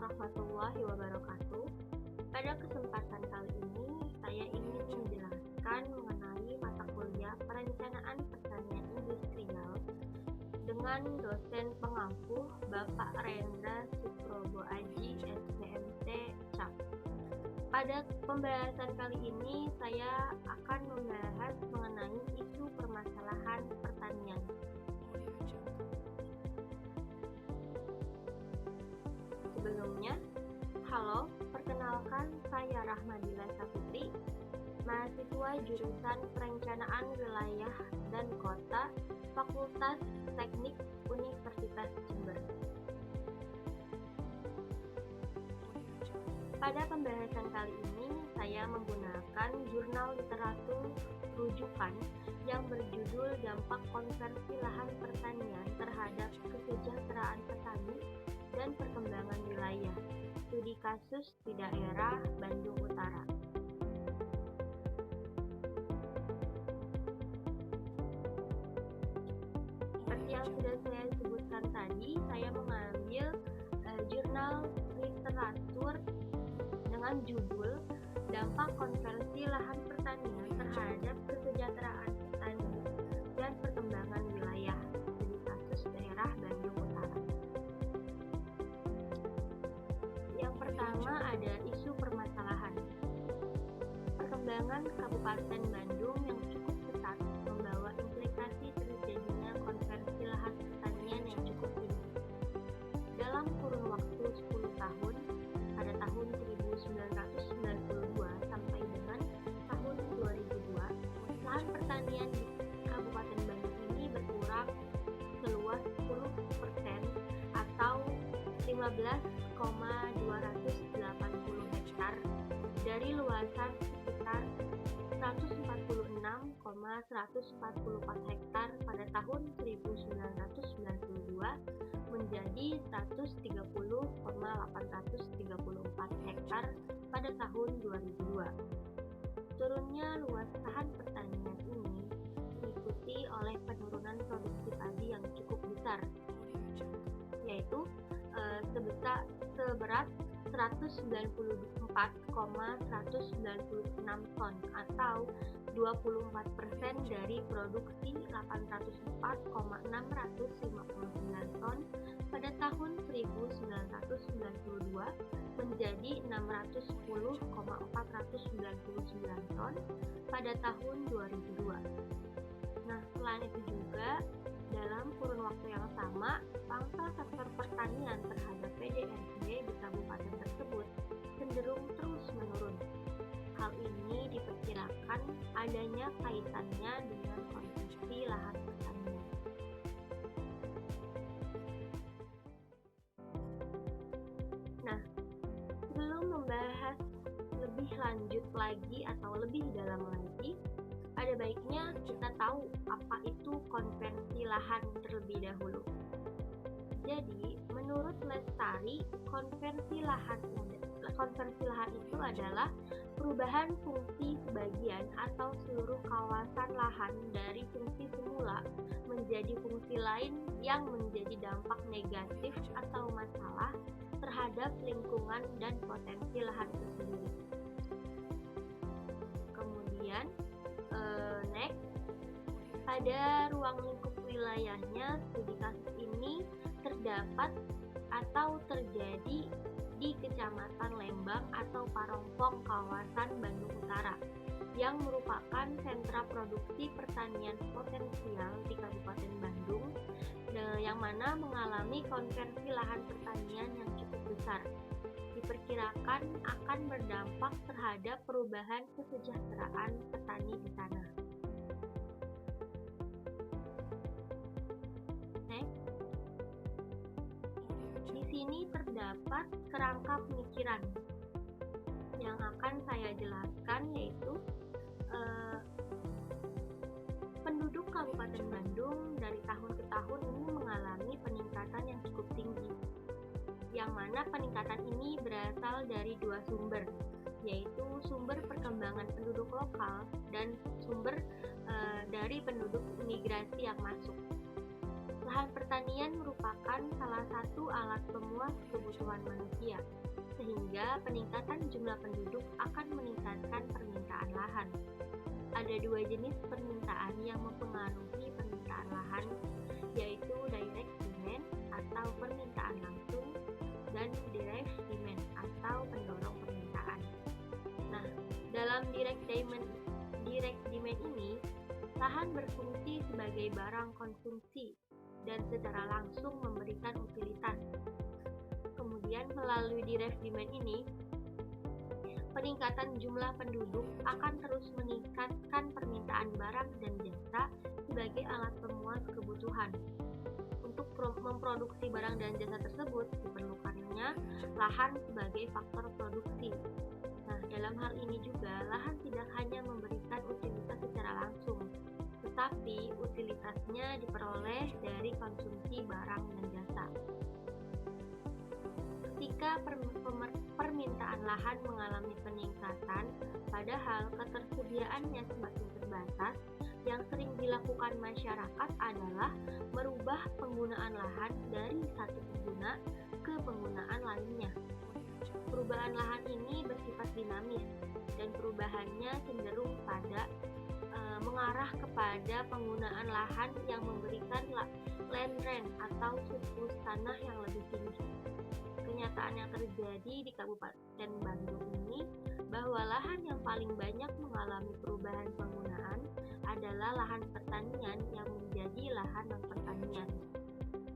warahmatullahi wabarakatuh. Pada kesempatan kali ini, saya ingin menjelaskan mengenai mata kuliah Perencanaan Pertanian Industrial dengan dosen pengampu Bapak Rendra Suprobo Aji, SBMT CAP. Pada pembahasan kali ini, saya akan membahas mengenai isu permasalahan pertanian. Sebelumnya, halo, perkenalkan saya Rahmadila Saputri, mahasiswa jurusan Perencanaan Wilayah dan Kota, Fakultas Teknik Universitas Jember. Pada pembahasan kali ini, saya menggunakan jurnal literatur rujukan yang berjudul Dampak Konversi Lahan Pertanian Terhadap Kesejahteraan Petani dan Perkembangan Wilayah, Studi Kasus di Daerah Bandung Utara. Seperti yang sudah saya sebutkan tadi, saya mengambil jurnal literatur dengan judul Dampak Konversi Lahan Pertanian Terhadap Kesejahteraan Petani dan Perkembangan Wilayah, Studi Kasus Daerah Bandung Utara. Yang pertama ada isu permasalahan. Perkembangan Kabupaten Bandung yang cukup pesat membawa implikasi terjadinya konversi lahan pertanian yang cukup tinggi. Dalam kurun waktu 10 tahun, pada tahun 1992 sampai dengan tahun 2002, lahan pertanian di Kabupaten Bandung ini berkurang seluas 10% atau 15,280 hektar dari luasan sekitar 146,144 hektar pada tahun 1992 menjadi 130,834 hektar pada tahun 2002. Turunnya luas lahan pertanian ini diikuti oleh penurunan produksi padi yang cukup besar, yaitu seberat 194,196 ton atau 24% dari produksi 804,659 ton pada tahun 1992 menjadi 610,499 ton pada tahun 2002. Nah, selain itu juga dalam kurun waktu yang sama, pangsa sektor pertanian terhadap PDRB di kabupaten tersebut cenderung terus menurun. Hal ini diperkirakan adanya kaitannya dengan konsumsi lahan pertanian. Nah, sebelum membahas lebih lanjut lagi atau lebih dalam lagi, ada baiknya kita tahu apa itu konversi lahan terlebih dahulu. Jadi, menurut Lestari, konversi lahan itu adalah perubahan fungsi sebagian atau seluruh kawasan lahan dari fungsi semula menjadi fungsi lain yang menjadi dampak negatif atau masalah terhadap lingkungan dan potensi lahan itu sendiri. Kemudian, next, pada ruang lingkup wilayahnya, studi kasus ini terdapat atau terjadi di Kecamatan Lembang atau Parongpong, kawasan Bandung Utara, yang merupakan sentra produksi pertanian potensial di Kabupaten Bandung, yang mana mengalami konversi lahan pertanian yang cukup besar. Diperkirakan akan berdampak terhadap perubahan kesejahteraan petani di sana. Next. Di sini terdapat kerangka pemikiran yang akan saya jelaskan, yaitu penduduk Kabupaten Bandung dari tahun ke tahun ini mengalami peningkatan yang cukup tinggi, yang mana peningkatan ini berasal dari dua sumber, yaitu sumber perkembangan penduduk lokal dan sumber dari penduduk imigrasi yang masuk. Lahan pertanian merupakan salah satu alat pemuas kebutuhan manusia, sehingga peningkatan jumlah penduduk akan meningkatkan permintaan lahan. Ada dua jenis permintaan yang mempengaruhi permintaan lahan, yaitu direct demand atau permintaan langsung dan direct demand atau pendorong permintaan. Nah, dalam direct demand ini, lahan berfungsi sebagai barang konsumsi dan secara langsung memberikan utilitas. Kemudian melalui direct demand ini, peningkatan jumlah penduduk akan terus meningkatkan permintaan barang dan jasa sebagai alat pemuas kebutuhan. Untuk memproduksi barang dan jasa tersebut diperlukannya lahan sebagai faktor produksi. Nah, dalam hal ini juga lahan tidak hanya memberikan utilitas secara langsung, tetapi utilitasnya diperoleh dari konsumsi barang dan jasa. Ketika permintaan lahan mengalami peningkatan, padahal ketersediaannya semakin terbatas, yang sering dilakukan masyarakat adalah merubah penggunaan lahan dari satu pengguna ke penggunaan lainnya. Perubahan lahan ini bersifat dinamis dan perubahannya cenderung mengarah kepada penggunaan lahan yang memberikan land rent atau surplus tanah yang lebih tinggi. Kenyataan yang terjadi di Kabupaten Bandung ini bahwa lahan yang paling banyak mengalami perubahan penggunaan adalah lahan pertanian yang menjadi lahan non-pertanian.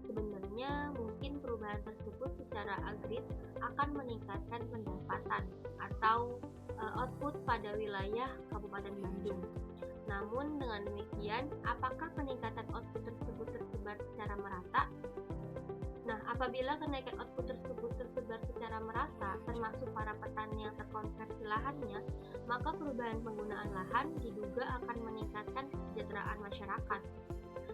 Sebenarnya mungkin perubahan tersebut secara agregat akan meningkatkan pendapatan atau output pada wilayah Kabupaten Bandung. Namun dengan demikian, apakah peningkatan output tersebut tersebar secara merata? Nah, apabila kenaikan output tersebut tersebar secara merata, termasuk para petani yang terkonversi lahannya, maka perubahan penggunaan lahan diduga akan meningkatkan kesejahteraan masyarakat.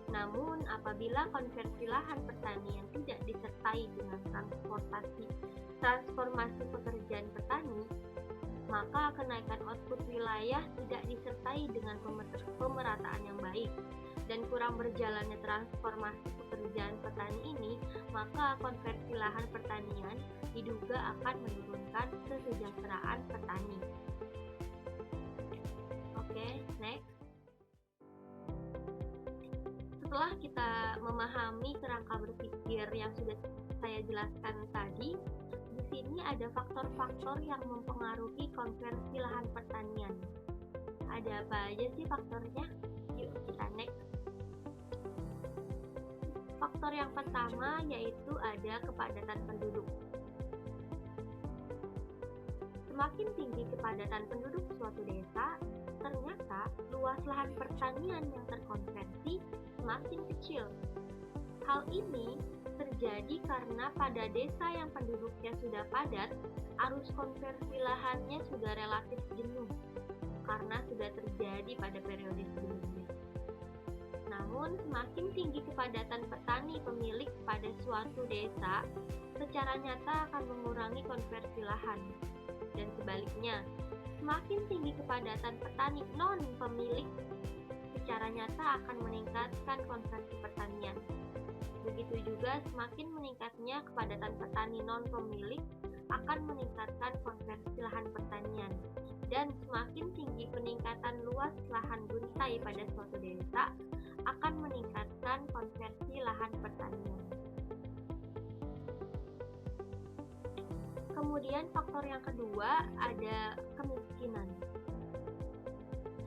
Namun, apabila konversi lahan pertanian tidak disertai dengan transformasi pekerjaan petani, maka kenaikan output wilayah tidak disertai dengan pemerataan yang baik dan kurang berjalannya transformasi pekerjaan petani ini, maka konversi lahan pertanian diduga akan menurunkan kesejahteraan petani. Oke, next. Setelah kita memahami kerangka berpikir yang sudah saya jelaskan tadi, di sini ada faktor-faktor yang mempengaruhi konversi lahan pertanian. Ada apa aja sih faktornya? Yuk kita next. Faktor yang pertama yaitu ada kepadatan penduduk. Semakin tinggi kepadatan penduduk suatu desa, ternyata luas lahan pertanian yang terkonversi semakin kecil. Hal ini terjadi karena pada desa yang penduduknya sudah padat, arus konversi lahannya sudah relatif jenuh karena sudah terjadi pada periode sebelumnya. Namun, semakin tinggi kepadatan petani pemilik pada suatu desa, secara nyata akan mengurangi konversi lahan. Dan sebaliknya, semakin tinggi kepadatan petani non-pemilik, secara nyata akan meningkatkan konversi pertanian. Begitu juga semakin meningkatnya kepadatan petani non-pemilik akan meningkatkan konversi lahan pertanian. Dan semakin tinggi peningkatan luas lahan guntai pada suatu desa akan meningkatkan konversi lahan pertanian. Kemudian faktor yang kedua ada kemiskinan.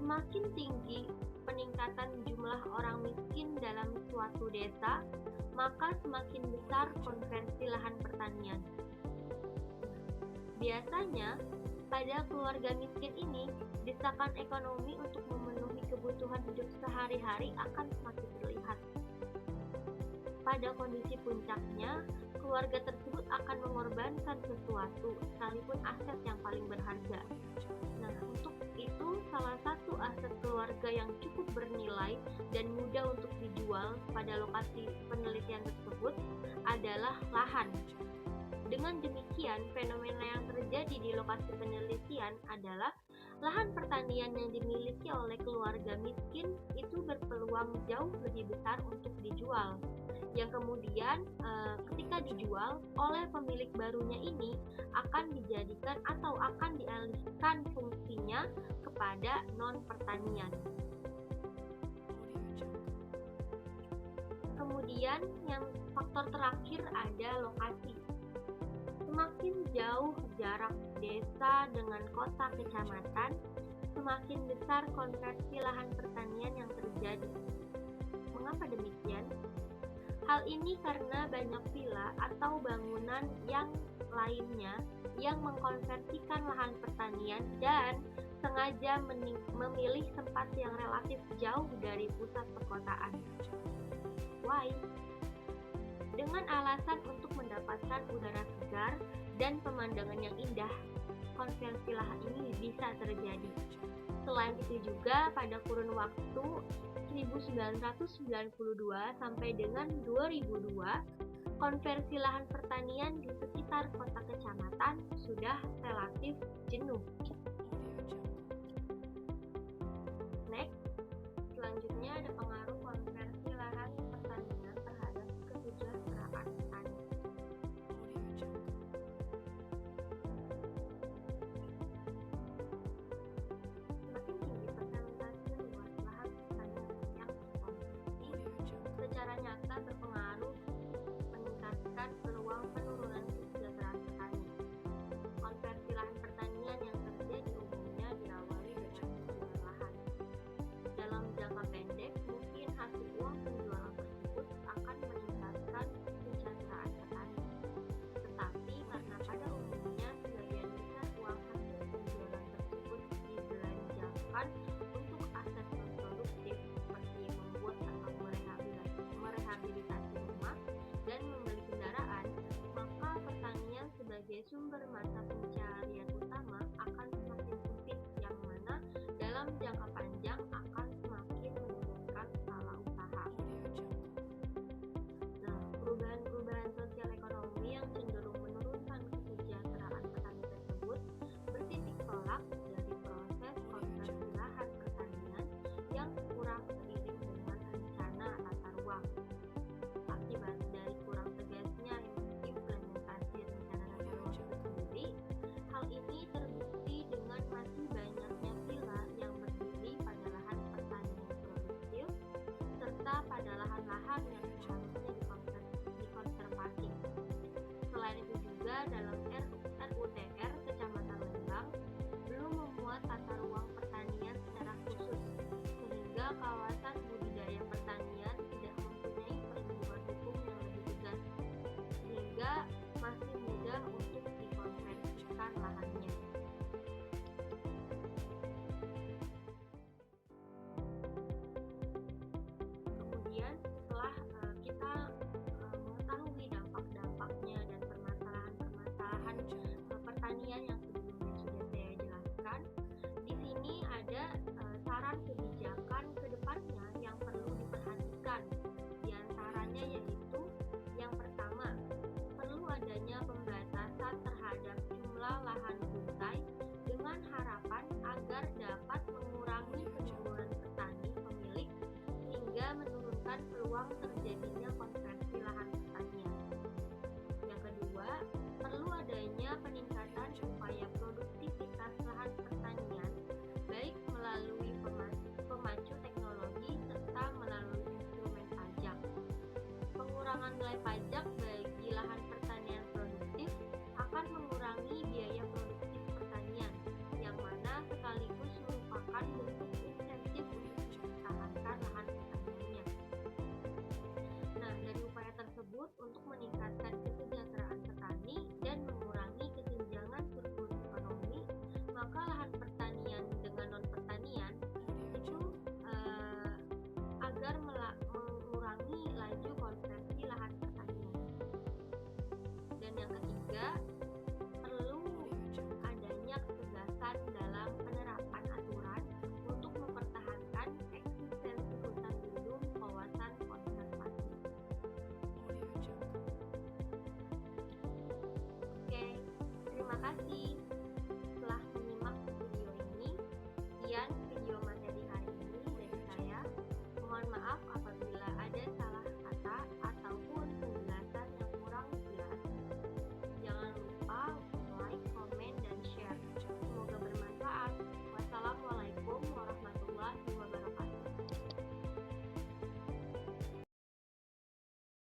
Semakin tinggi peningkatan jumlah orang miskin dalam suatu desa, maka semakin besar konversi lahan pertanian. Biasanya, pada keluarga miskin ini, desakan ekonomi untuk memenuhi kebutuhan hidup sehari-hari akan semakin terlihat. Pada kondisi puncaknya, keluarga tersebut akan mengorbankan sesuatu, sekalipun aset yang paling berharga. Nah, untuk itu salah satu aset keluarga yang cukup bernilai dan mudah untuk dijual pada lokasi penelitian tersebut adalah lahan. Dengan demikian, fenomena yang terjadi di lokasi penelitian adalah Lahan pertanian yang dimiliki oleh keluarga miskin itu berpeluang jauh lebih besar untuk dijual. Yang kemudian ketika dijual oleh pemilik barunya ini akan dijadikan atau akan dialihkan fungsinya kepada non pertanian. Kemudian yang faktor terakhir ada lokasi. Semakin jauh jarak desa dengan kota kecamatan, semakin besar konversi lahan pertanian yang terjadi. Mengapa demikian? Hal ini karena banyak villa atau bangunan yang lainnya yang mengkonversikan lahan pertanian dan sengaja memilih tempat yang relatif jauh dari pusat perkotaan. Why? Dengan alasan untuk mendapatkan udara segar dan pemandangan yang indah, konversi lahan ini bisa terjadi. Selain itu juga pada kurun waktu 1992 sampai dengan 2002, konversi lahan pertanian di sekitar kota kecamatan sudah relatif jenuh. Next, selanjutnya ada pengaruh konversi lahan pertanian terhadap kesejahteraan petani. Semakin tinggi persentase luas lahan pertanian yang terkonversi, secara nyata berpengaruh meningkatkan peluang penurunan kesejahteraan petani. Konversi lahan pertanian yang terjadi umumnya diawali dengan penjualan lahan. Dalam jangka pendek, mungkin hasil uang penjualan tersebut akan meningkatkan kesejahteraan petani. Tetapi karena pada umumnya sebagian besar uang hasil penjualan tersebut dibelanjakan untuk aset non-produktif seperti membuat atau merehabilitasi rumah dan membeli kendaraan, maka pertanian sebagai sumber mata pencaharian utama akan semakin sempit, yang mana dalam jangka panjang akan semakin menurunkan skala usaha. Nah, perubahan-perubahan sosial ekonomi yang cenderung menurunkan kesejahteraan petani tersebut bertitik tolak dari proses konversi lahan pertanian yang kurang seiring dengan rencana tata ruang. Akibat dari kurang tegasnya implementasi rencana tata ruang itu sendiri, hal ini terbukti dengan masih banyaknya villa yang berdiri pada lahan pertanian produktif serta pada lahan-lahan yang seharusnya dikonservasi. Selain itu juga dalam RUTR Kecamatan Lembang belum memuat tata ruang pertanian secara khusus, sehingga kawasan budidaya pertanian tidak mempunyai perlindungan hukum yang lebih tegas, sehingga masih mudah untuk dikonversikan lahannya. Kemudian setelah kita mengetahui dampak-dampaknya dan permasalahan-permasalahan pertanian yang sebelumnya sudah saya jelaskan, di sini ada saran kebijakan ke depannya yang perlu diperhatikan. Di antaranya yaitu yang pertama, perlu adanya pembatasan terhadap jumlah lahan guntai dengan harapan agar dapat mengurangi penurunan petani pemilik hingga menurunkan peluang terjadinya konversi lahan pertanian. Yang kedua, perlu adanya peningkatan upaya produktivitas lahan pertanian, baik melalui pemacu teknologi serta melalui instrumen pajak. Pengurangan nilai pajak bagi lahan pertanian produktif akan mengurangi biaya produktif pertanian, yang mana sekaligus merupakan bentuk insentif untuk mempertahankan lahan pertaniannya. Nah, dari upaya tersebut untuk meningkatkan kesejahteraan petani dan mengurangi kesenjangan struktur ekonomi, maka lahan pertanian dengan non pertanian itu agar mengurangi laju konversi lahan pertanian. Dan yang ketiga, perlu adanya ketegasan dalam penerapan aturan untuk mempertahankan eksistensi hutan lindung kawasan konservasi. Oke, terima kasih.